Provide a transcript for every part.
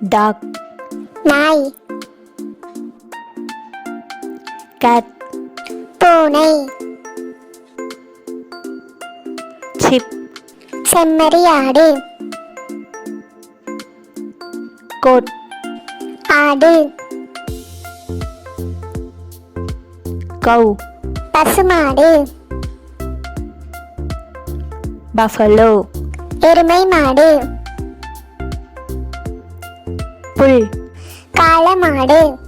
Talk, நாய். Gate, பூனை. Chip, செம்மறி ஆடு. கோட், ஆடு. கவ், பசுமாடு. பஃபலோ, எருமை மாடு. புல், காளமாடு.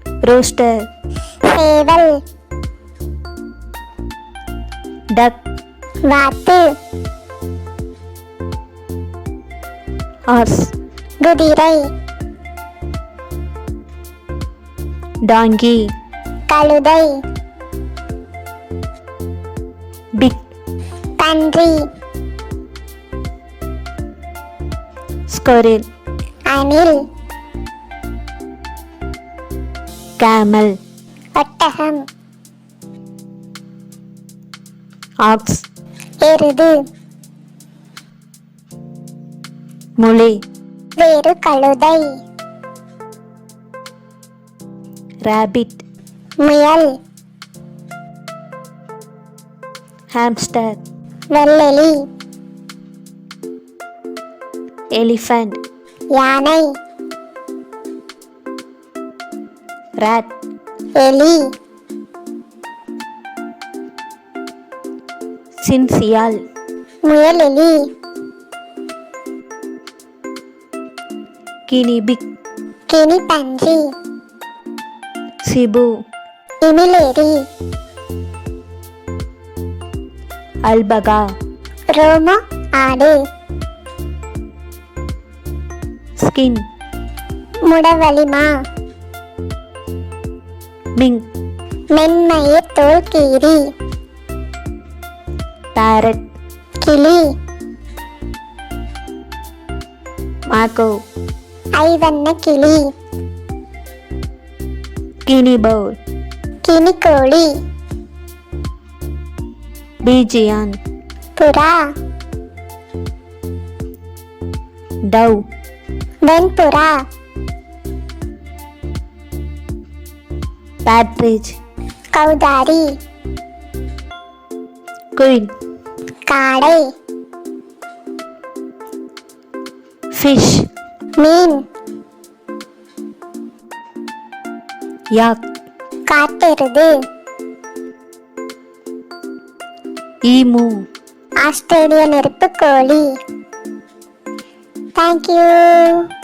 ரோஸ்டர், சேவல். டக், வாத்து. ஹார்ஸ், குதிரை. டாங்கி, கழுதை. பிக், பன்றி. ஸ்குரில், அணில். கேமல், ஒட்டகம். ஆக்ஸ், எருது. முளி, வேறு கழுதை. ராபிட், முயல். ஹாம்ஸ்டர், வெள்ளெலி. எலிஃபண்ட், யானை. ராட், எலி. சின்சியால், முயலெலி. கினிபிக், கினி பன்றி. சிபு, இமிலேரி. அல்பகா, ரோமோ ஆடு. ஸ்கின், முடவலிமா. மிங், மென்மயிர் தோல் கீரி. பேரட், கிளி. மாக்கோ, ஐவண்ண கிளி. கினி பவுல், கினிக்கோழி. பீஜியான், புறா. டவ், வெண்புறா. பேட்ரிச், கௌதாரி. குயின், காடை. ஃபிஷ், மீன். யாக், காட்டெருது. ஈமு. ஆஸ்திரேலிய நெருப்பு கோழி. தேங்க்யூ.